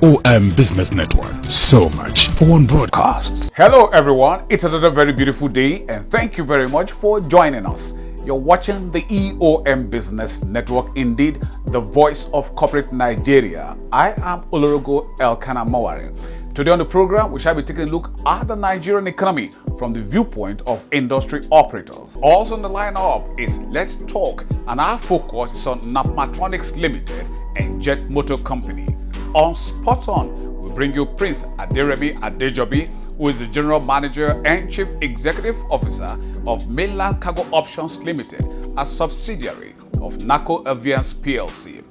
EOM Business Network. So much for one broadcast. Hello everyone, it's another very beautiful day and thank you very much for joining us. You're watching the EOM Business Network, indeed the voice of corporate Nigeria. I am Olorogo Elkanah Mawari. Today on the program, we shall be taking a look at the Nigerian economy from the viewpoint of industry operators. Also on the lineup is Let's Talk, and our focus is on Napmantronics Limited and Jet Motor Company. On Spot On, we bring you Prince Aderemi Adejobi, who is the General Manager and Chief Executive Officer of Mainland Cargo Options Limited, a subsidiary of NACO Aviance PLC.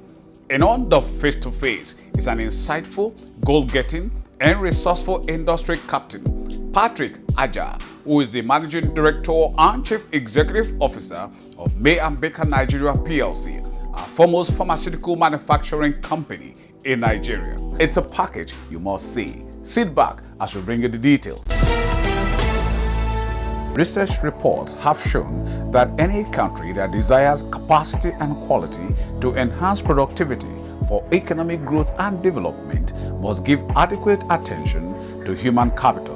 And on the face-to-face is an insightful, goal-getting, and resourceful industry captain, Patrick Aja, who is the Managing Director and Chief Executive Officer of May&Baker Nigeria PLC, a foremost pharmaceutical manufacturing company in Nigeria. It's a package you must see. Sit back as we bring you the details. Research reports have shown that any country that desires capacity and quality to enhance productivity for economic growth and development must give adequate attention to human capital.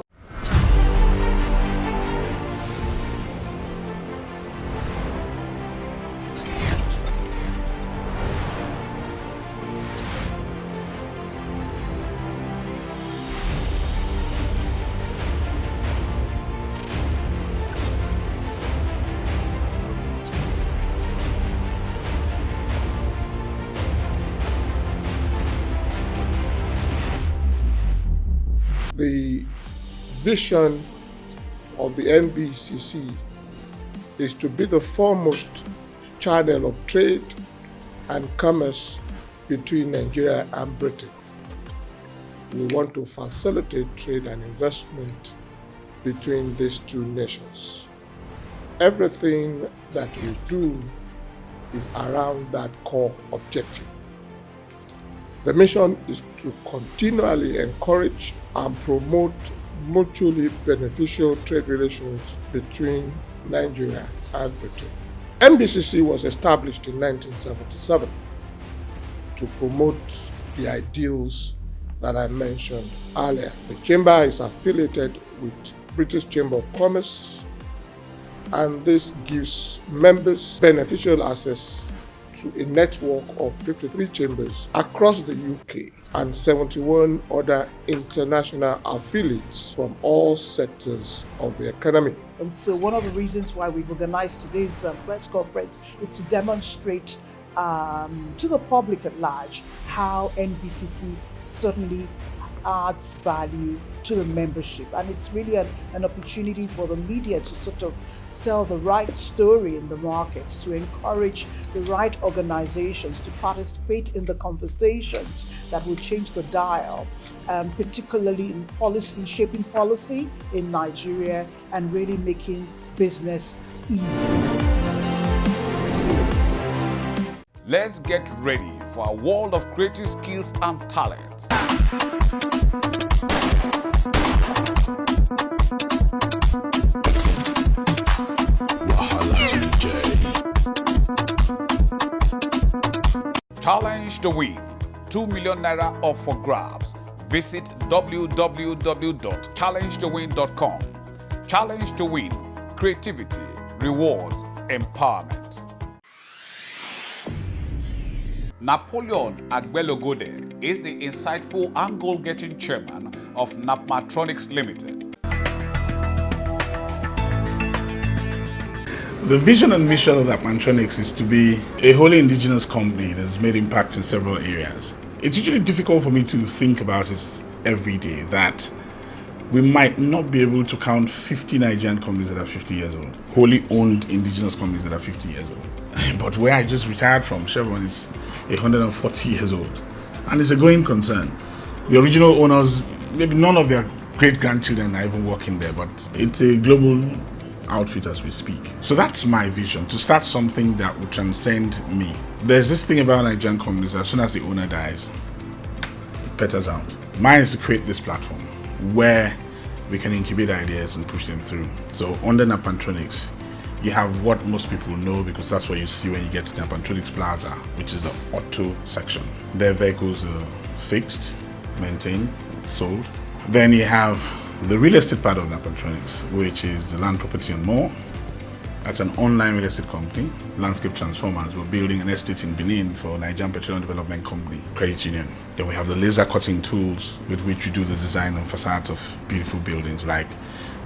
The vision of the NBCC is to be the foremost channel of trade and commerce between Nigeria and Britain. We want to facilitate trade and investment between these two nations. Everything that we do is around that core objective. The mission is to continually encourage and promote mutually beneficial trade relations between Nigeria and Britain. NBCC was established in 1977 to promote the ideals that I mentioned earlier. The chamber is affiliated with British Chamber of Commerce, and this gives members beneficial access to a network of 53 chambers across the UK and 71 other international affiliates from all sectors of the economy. And so one of the reasons why we've organized today's press conference is to demonstrate to the public at large how NBCC certainly adds value to the membership. And it's really an opportunity for the media to sort of sell the right story in the markets, to encourage the right organizations to participate in the conversations that will change the dial, particularly in policy, in shaping policy in Nigeria and really making business easy. Let's get ready for a world of creative skills and talents. Challenge to win. 2 million naira up for grabs. Visit www.challengetowin.com. Challenge to win. Creativity, rewards, empowerment. Napoleon Agbelogode is the insightful and goal-getting chairman of Napmantronics Limited. The vision and mission of Pantronics is to be a wholly indigenous company that has made impact in several areas. It's usually difficult for me to think about it every day that we might not be able to count 50 Nigerian companies that are 50 years old, wholly owned indigenous companies that are 50 years old. But where I just retired from, Chevron, is 140 years old. And it's a growing concern. The original owners, maybe none of their great-grandchildren are even working there, but it's a global outfit as we speak. So that's my vision, to start something that will transcend me. There's this thing about Nigerian companies, as soon as the owner dies, it peters out. Mine is to create this platform where we can incubate ideas and push them through. So under Pantronics, you have what most people know, because that's what you see when you get to the Pantronics Plaza, which is the auto section. Their vehicles are fixed, maintained, sold. Then you have the real estate part of Napmantronics, which is the land, property and more. That's an online real estate company, landscape transformers. We're building an estate in Benin for Nigerian Petroleum Development Company, Credit Union. Then we have the laser cutting tools with which we do the design and facades of beautiful buildings like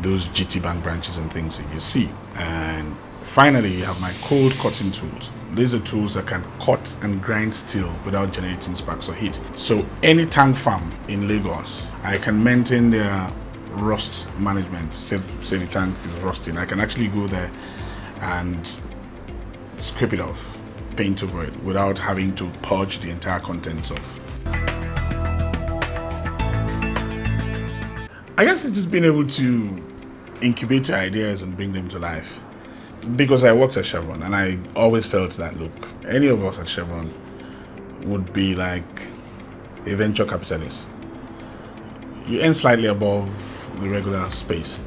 those GT Bank branches and things that you see. And finally, you have my cold cutting tools. These are tools that can cut and grind steel without generating sparks or heat. So any tank farm in Lagos, I can maintain their rust management. Say the tank is rusting, I can actually go there and scrape it off, paint over it without having to purge the entire contents off. I guess it's just being able to incubate your ideas and bring them to life. Because I worked at Chevron and I always felt that, look, any of us at Chevron would be like a venture capitalist. You earn slightly above the regular space,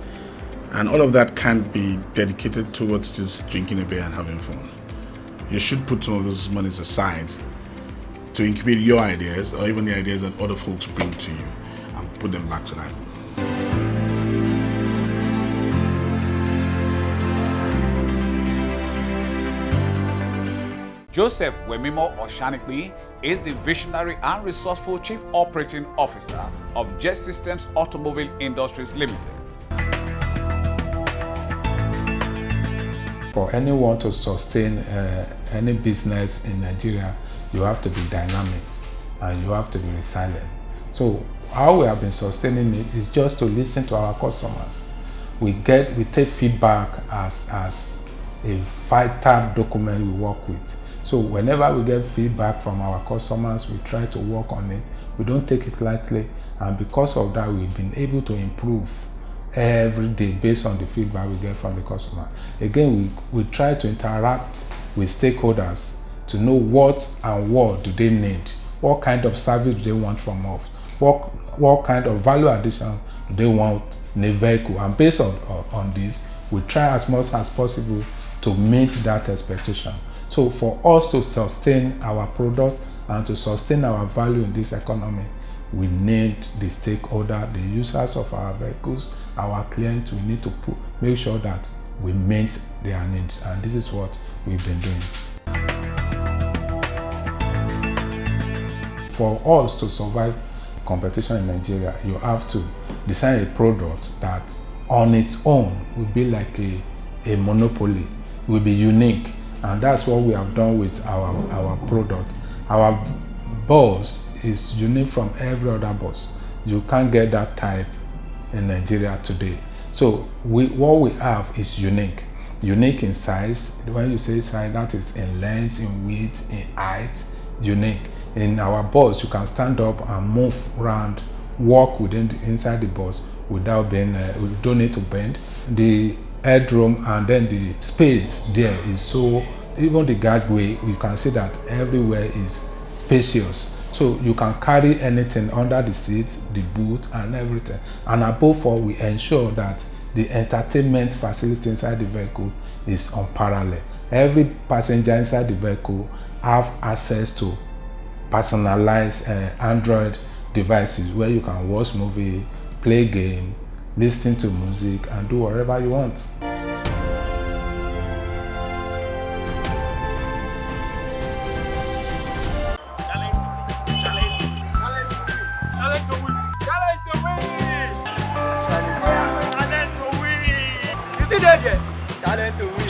and all of that can't be dedicated towards just drinking a beer and having fun. You should put some of those monies aside to incubate your ideas or even the ideas that other folks bring to you and put them back to life. Joseph Wemimo Oshanikbi is the visionary and resourceful Chief Operating Officer of Jet Systems Automobile Industries Limited. For anyone to sustain any business in Nigeria, you have to be dynamic and you have to be resilient. So how we have been sustaining it is just to listen to our customers. We take feedback as a vital document we work with. So whenever we get feedback from our customers, we try to work on it. We don't take it lightly, and because of that, we've been able to improve every day based on the feedback we get from the customer. Again, we try to interact with stakeholders to know what do they need, what kind of service do they want from us, what kind of value addition do they want in a vehicle, and based on this, we try as much as possible to meet that expectation. So for us to sustain our product and to sustain our value in this economy, we need the stakeholder, the users of our vehicles, our clients. We need to make sure that we meet their needs, and this is what we've been doing. For us to survive competition in Nigeria, you have to design a product that on its own will be like a monopoly, will be unique. And that's what we have done with our product. Our bus is unique from every other bus. You can't get that type in Nigeria today. So what we have is unique. Unique in size. When you say size, that is in length, in width, in height, unique. In our bus, you can stand up and move around, walk inside the bus without being, you don't need to bend. The headroom and then the space there is so, even the guardway, you can see that everywhere is spacious. So you can carry anything under the seats, the boot and everything. And above all, we ensure that the entertainment facility inside the vehicle is unparalleled. Every passenger inside the vehicle have access to personalized Android devices where you can watch movie, play game, listen to music and do whatever you want.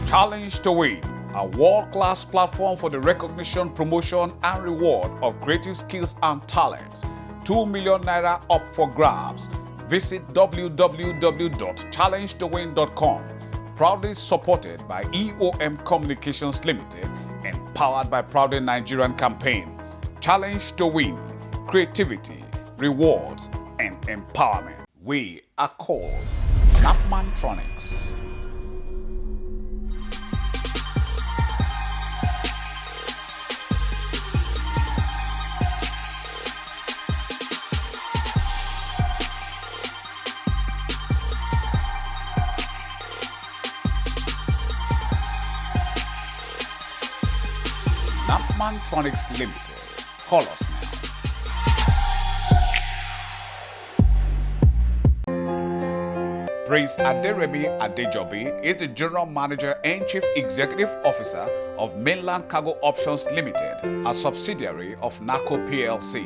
Challengetowin, a world-class platform for the recognition, promotion and reward of creative skills and talents. 2 million naira up for grabs. Visit www.challengetowin.com. Proudly supported by EOM Communications Limited and powered by Proudly Nigerian campaign. Challenge to win, creativity, rewards and empowerment. We are called Napmantronics. Napmantronics Limited. Call us now. Prince Aderemi Adejobi is the General Manager and Chief Executive Officer of Mainland Cargo Options Limited, a subsidiary of NACO PLC.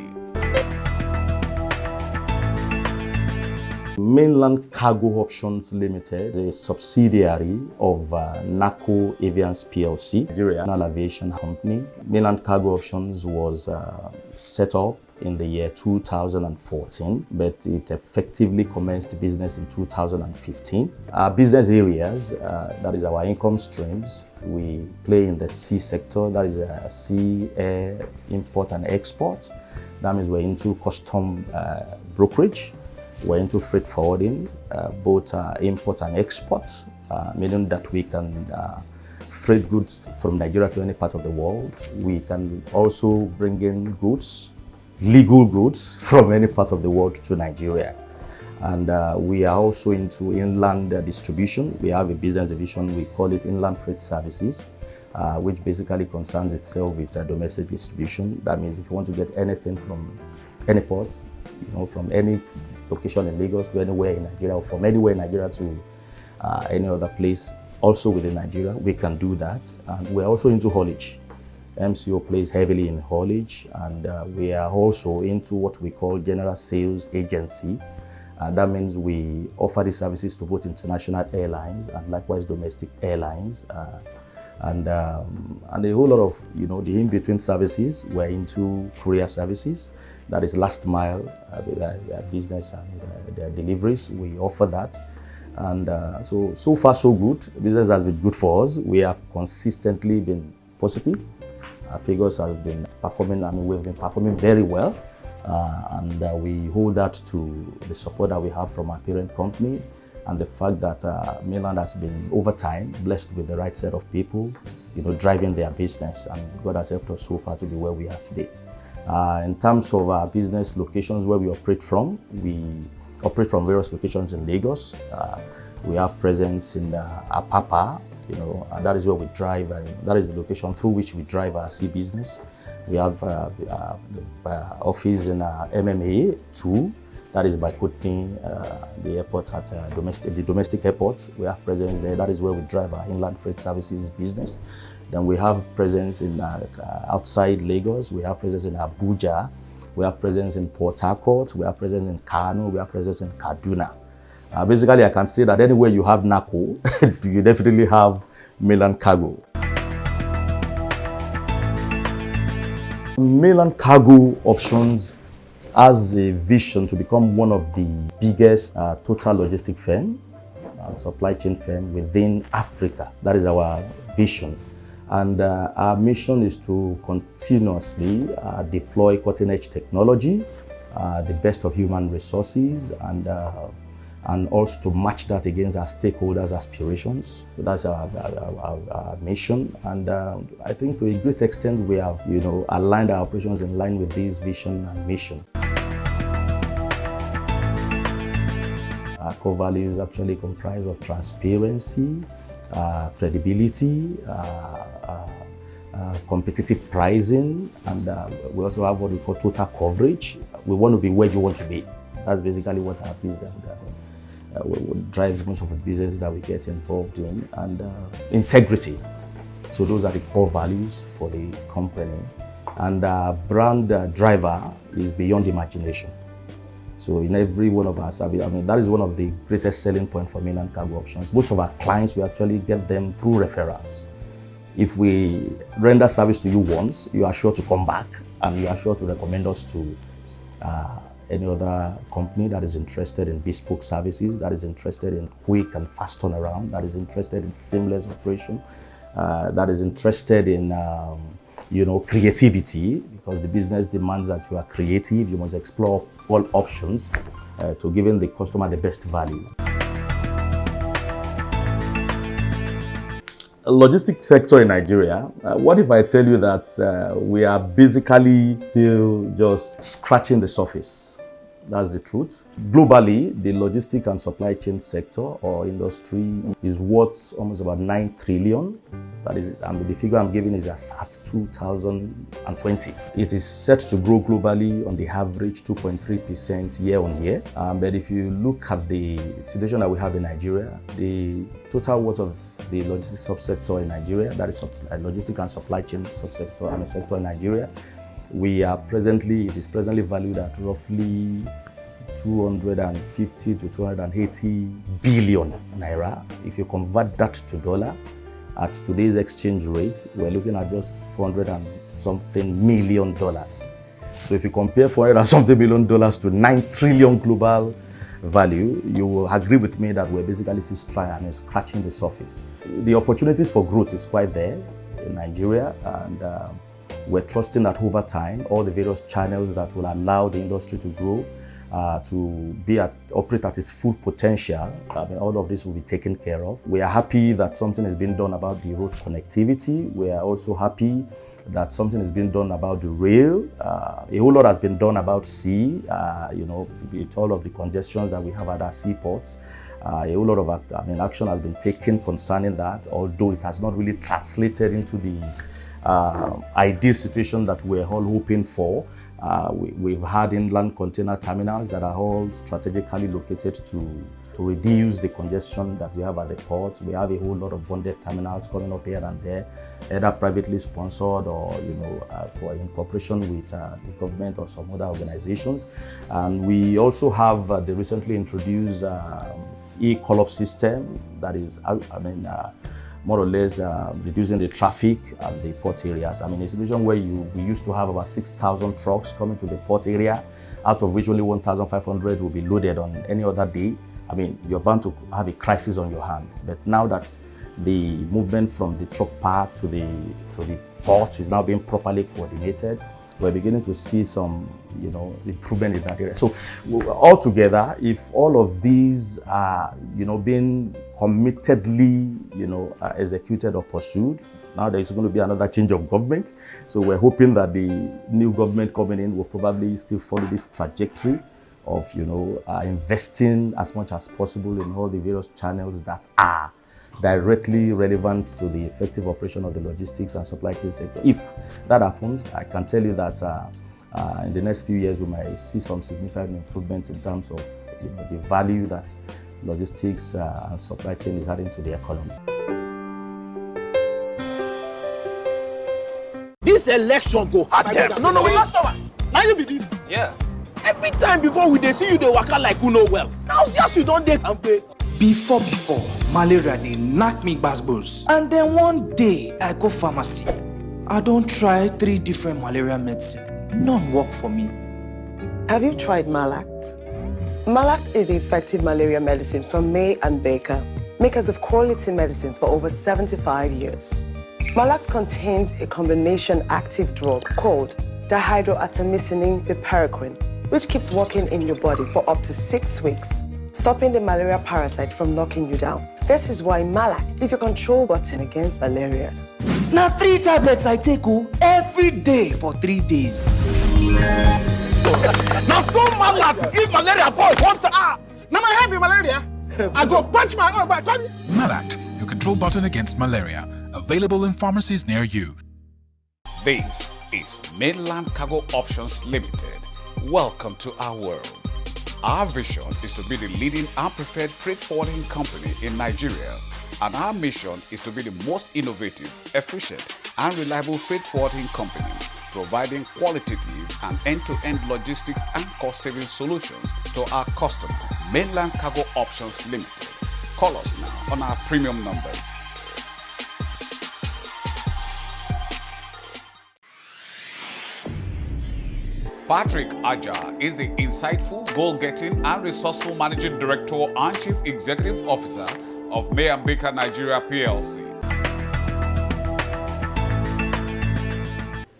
Mainland Cargo Options Limited is a subsidiary of NACO Avians PLC, Nigerian aviation company. Mainland Cargo Options was set up in the year 2014, but it effectively commenced business in 2015. Our business areas, that is our income streams, we play in the sea sector, that is sea, air, import and export. That means we're into custom brokerage. We're into freight forwarding, both import and export, meaning that we can freight goods from Nigeria to any part of the world. We can also bring in goods, legal goods, from any part of the world to Nigeria. And we are also into inland distribution. We have a business division, we call it Inland Freight Services, which basically concerns itself with domestic distribution. That means if you want to get anything from any ports, from any location in Lagos to anywhere in Nigeria, or from anywhere in Nigeria to any other place also within Nigeria, we can do that. And we're also into haulage. MCO plays heavily in haulage, and we are also into what we call general sales agency. That means we offer these services to both international airlines and likewise domestic airlines. And a whole lot of, the in-between services. We're into courier services. That is last mile business and their deliveries. We offer that. And so far so good. Business has been good for us. We have consistently been positive. Our figures have been performing, we've been performing very well. And we hold that to the support that we have from our parent company and the fact that Mainland has been, over time, blessed with the right set of people, driving their business. And God has helped us so far to be where we are today. In terms of our business locations where we operate from, we operate from various locations in Lagos. We have presence in Apapa, and that is where we drive, and that is the location through which we drive our sea business. We have office in MMA 2, that is by Kutni, the airport at the domestic airport. We have presence there. That is where we drive our inland freight services business. Then we have presence in outside Lagos. We have presence in Abuja. We have presence in Port Harcourt. We have presence in Kano. We have presence in Kaduna. Basically, I can say that anywhere you have NACO, you definitely have Mainland Cargo. Mainland Cargo Options has a vision to become one of the biggest total logistic firm, supply chain firm within Africa. That is our vision. And our mission is to continuously deploy cutting-edge technology, the best of human resources, and also to match that against our stakeholders' aspirations. So that's our mission. And I think to a great extent we have, aligned our operations in line with this vision and mission. Our core values actually comprise of transparency, credibility, competitive pricing, and we also have what we call total coverage. We want to be where you want to be. That's basically what our business drives most of the business that we get involved in, and integrity. So those are the core values for the company. And brand driver is beyond imagination. So in every one of our services, that is one of the greatest selling points for Mainland Cargo Options. Most of our clients, we actually get them through referrals. If we render service to you once, you are sure to come back, and you are sure to recommend us to any other company that is interested in bespoke services, that is interested in quick and fast turnaround, that is interested in seamless operation, that is interested in creativity, because the business demands that you are creative. You must explore all options to giving the customer the best value. Logistics sector in Nigeria, what if I tell you that we are basically still just scratching the surface? That's the truth. Globally, the logistic and supply chain sector or industry is worth almost about 9 trillion. That is, the figure I'm giving is at 2020. It is set to grow globally on the average 2.3% year on year. But if you look at the situation that we have in Nigeria, the total worth of the logistics subsector in Nigeria, that is logistic and supply chain subsector, sector in Nigeria, it is presently valued at roughly 250 to 280 billion naira. If you convert that to dollar, at today's exchange rate, we're looking at just $400 and something million. So if you compare $400 and something million to 9 trillion global value, you will agree with me that we're basically scratching the surface. The opportunities for growth is quite there in Nigeria, and we're trusting that over time, all the various channels that will allow the industry to grow, to operate at its full potential, all of this will be taken care of. We are happy that something has been done about the road connectivity. We are also happy that something has been done about the rail. A whole lot has been done about sea, with all of the congestions that we have at our seaports. A whole lot of action has been taken concerning that, although it has not really translated into the ideal situation that we're all hoping for. We've had inland container terminals that are all strategically located to reduce the congestion that we have at the ports. We have a whole lot of bonded terminals coming up here and there, either privately sponsored or in cooperation with the government or some other organizations. And we also have the recently introduced e-call-up system that is, more or less reducing the traffic at the port areas. A situation where we used to have about 6,000 trucks coming to the port area, out of which only 1,500 will be loaded on any other day. You're bound to have a crisis on your hands. But now that the movement from the truck park to the ports is now being properly coordinated, we're beginning to see some, improvement in that area. So altogether, if all of these are, being committedly, executed or pursued, now there's going to be another change of government. So we're hoping that the new government coming in will probably still follow this trajectory of, investing as much as possible in all the various channels that are directly relevant to the effective operation of the logistics and supply chain sector. If that happens, I can tell you that in the next few years we might see some significant improvements in terms of the value that logistics and supply chain is adding to the economy. This election go hard them. No, we lost over. Now you be this. Yeah. Every time before we dey see you, they waka like who know well. Now just you don't take and pay. Before, malaria dey knack me gbasgbos. And then one day, I go pharmacy. I don't try 3 different malaria medicine. None work for me. Have you tried Malact? Malact is the effective malaria medicine from May&Baker, makers of quality medicines for over 75 years. Malact contains a combination active drug called dihydroartemisinin piperacin, which keeps working in your body for up to 6 weeks, stopping the malaria parasite from knocking you down. This is why Malact is your control button against malaria. Now 3 tablets I take every day for 3 days. Now so Malact give malaria boy one time. Now my head be malaria. I go punch my own back. Malact, your control button against malaria. Available in pharmacies near you. This is Mainland Cargo Options Limited. Welcome to our world. Our vision is to be the leading and preferred freight forwarding company in Nigeria. And our mission is to be the most innovative, efficient, and reliable freight forwarding company, providing qualitative and end-to-end logistics and cost-saving solutions to our customers. Mainland Cargo Options Limited. Call us now on our premium numbers. Patrick Aja is the insightful, goal-getting, and resourceful Managing Director and Chief Executive Officer of May&Baker Nigeria PLC.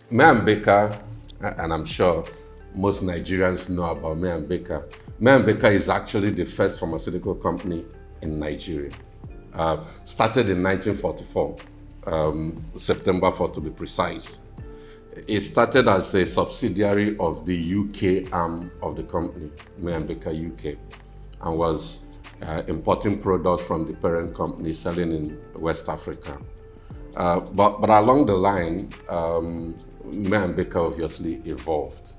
May&Baker, and I'm sure most Nigerians know about May&Baker. May&Baker is actually the first pharmaceutical company in Nigeria. Started in 1944, September 4 to be precise. It started as a subsidiary of the UK arm of the company, May&Baker UK, and was importing products from the parent company, selling in West Africa. But along the line, May&Baker obviously evolved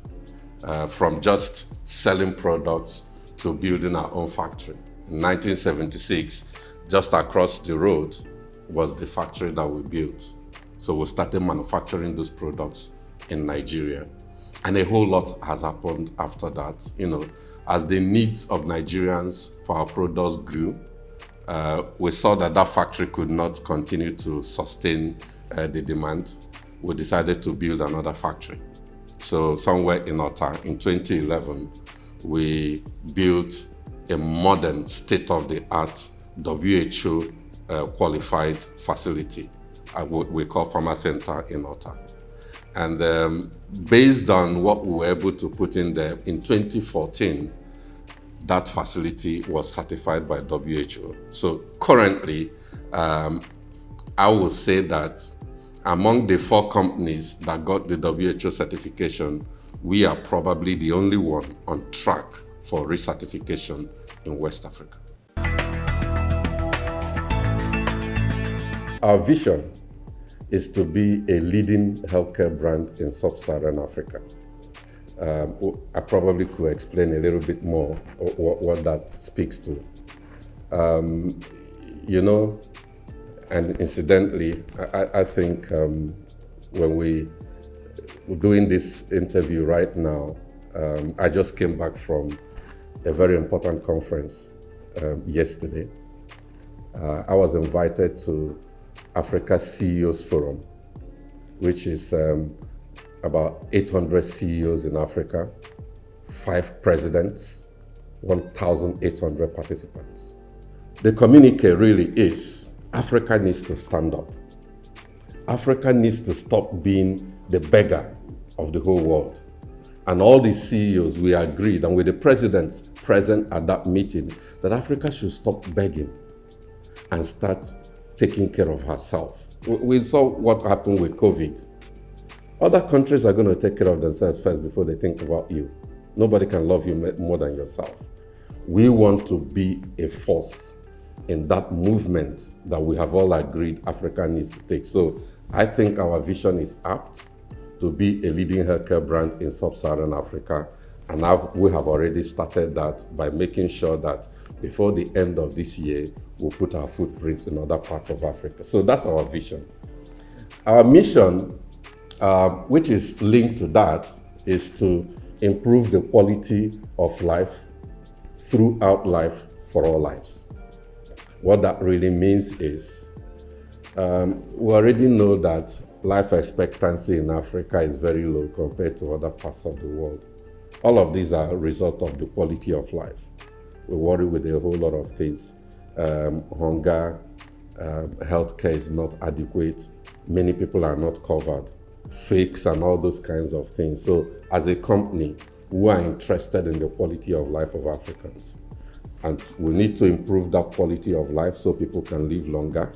from just selling products to building our own factory. In 1976, just across the road was the factory that we built. So we started manufacturing those products in Nigeria. And a whole lot has happened after that. You know, as the needs of Nigerians for our products grew, we saw that that factory could not continue to sustain the demand. We decided to build another factory. So somewhere in Ota, in 2011, we built a modern state-of-the-art WHO qualified facility we call Pharma Center in Ota. And based on what we were able to put in there, in 2014, that facility was certified by WHO. So currently, I would say that among the 4 companies that got the WHO certification, we are probably the only one on track for recertification in West Africa. Our vision is to be a leading healthcare brand in sub-Saharan Africa. I probably could explain a little bit more what that speaks to. You know, and incidentally, I think when we're doing this interview right now, I just came back from a very important conference yesterday. I was invited to Africa CEOs Forum, which is about 800 CEOs in Africa, 5 presidents, 1,800 participants. The communique really is, Africa needs to stand up. Africa needs to stop being the beggar of the whole world. And all the CEOs, we agreed, and with the presidents present at that meeting, that Africa should stop begging and start taking care of herself. We saw what happened with COVID. Other countries are going to take care of themselves first before they think about you. Nobody can love you more than yourself. We want to be a force in that movement that we have all agreed Africa needs to take. So I think our vision is apt to be a leading healthcare brand in sub-Saharan Africa. And we have already started that by making sure that before the end of this year, we'll put our footprints in other parts of Africa. So that's our vision. Our mission, which is linked to that, is to improve the quality of life throughout life for all lives. What that really means is, we already know that life expectancy in Africa is very low compared to other parts of the world. All of these are a result of the quality of life. We worry with a whole lot of things. Hunger, healthcare is not adequate. Many people are not covered. Fakes and all those kinds of things. So as a company, we are interested in the quality of life of Africans. And we need to improve that quality of life so people can live longer.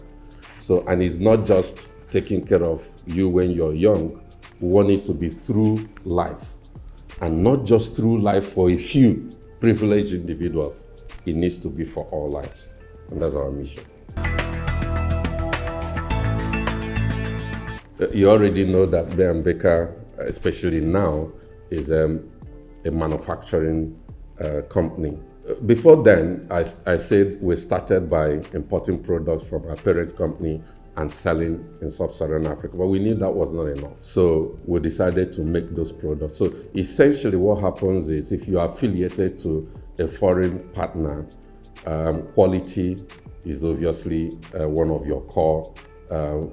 So, and it's not just taking care of you when you're young. We want it to be through life. And not just through life for a few privileged individuals. It needs to be for all lives. And that's our mission. You already know that May&Baker, especially now, is a manufacturing company. Before then, I said we started by importing products from our parent company and selling in sub-Saharan Africa, but we knew that was not enough. So we decided to make those products. So essentially what happens is if you are affiliated to a foreign partner, quality is obviously one of your core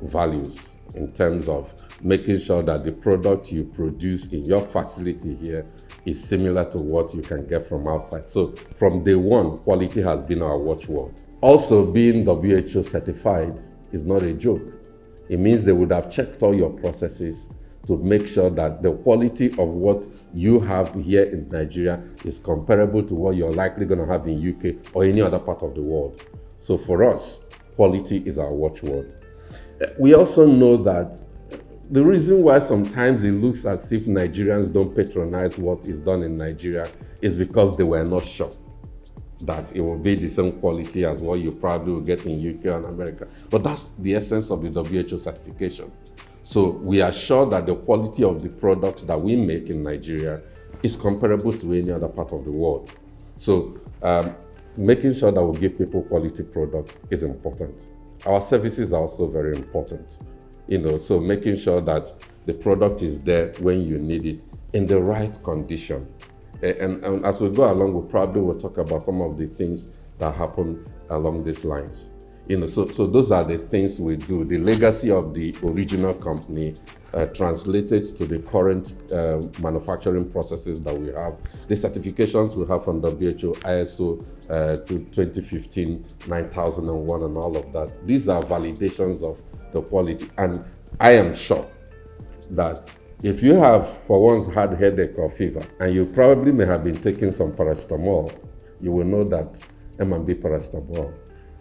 values in terms of making sure that the product you produce in your facility here is similar to what you can get from outside. So from day one, quality has been our watchword. Also, being WHO certified is not a joke. It means they would have checked all your processes to make sure that the quality of what you have here in Nigeria is comparable to what you're likely going to have in UK or any other part of the world. So for us, quality is our watchword. We also know that The reason why sometimes it looks as if Nigerians don't patronize what is done in Nigeria is because they were not sure that it will be the same quality as what you probably will get in UK and America. But that's the essence of the WHO certification. So we are sure that the quality of the products that we make in Nigeria is comparable to any other part of the world. So making sure that we give people quality products is important. Our services are also very important. So making sure that the product is there when you need it in the right condition. And as we go along, we probably will talk about some of the things that happen along these lines. So those are the things we do. The legacy of the original company translated to the current manufacturing processes that we have. The certifications we have from WHO, ISO 2015, 9001 and all of that. These are validations of the quality. And I am sure that if you have, for once, had headache or fever, and you probably may have been taking some paracetamol, you will know that M&B paracetamol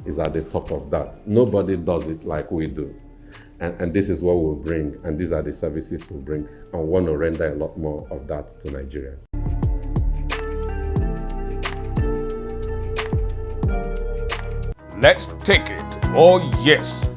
is at the top of that. Nobody does it like we do. And this is what we'll bring, and these are the services we'll bring, and we want to render a lot more of that to Nigerians. Let's take it. Oh, yes.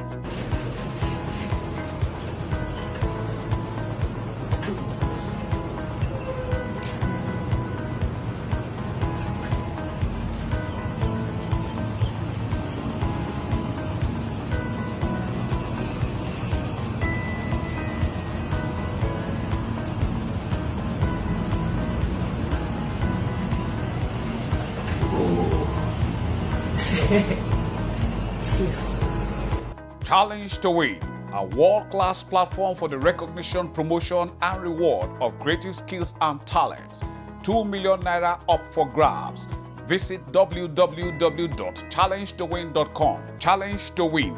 Challengetowin, a world-class platform for the recognition, promotion, and reward of creative skills and talents. 2 million naira up for grabs. Visit www.challengetowin.com. Challengetowin,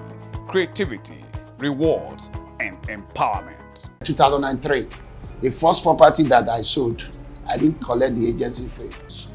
creativity, rewards, and empowerment. 2003, the first property that I sold, I didn't collect the agency fee.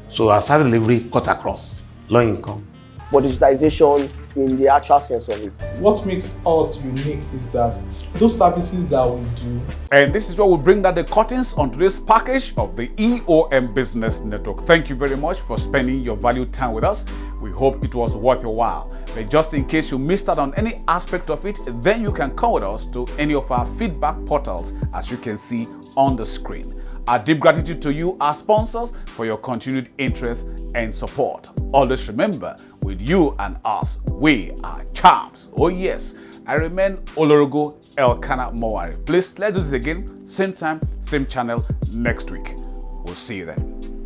So our salary delivery cut across low income. But digitization in the actual sense of it. What makes us unique is that those services that we do. And this is where we bring down the curtains on today's package of the EOM Business Network. Thank you very much for spending your valued time with us. We hope it was worth your while. But just in case you missed out on any aspect of it, then you can come with us to any of our feedback portals, as you can see on the screen. Our deep gratitude to you, our sponsors, for your continued interest and support. Always remember, with you and us, we are champs. Oh yes, I remain Olorogo Elkanah Mowari. Please, let's do this again, same time, same channel next week. We'll see you then.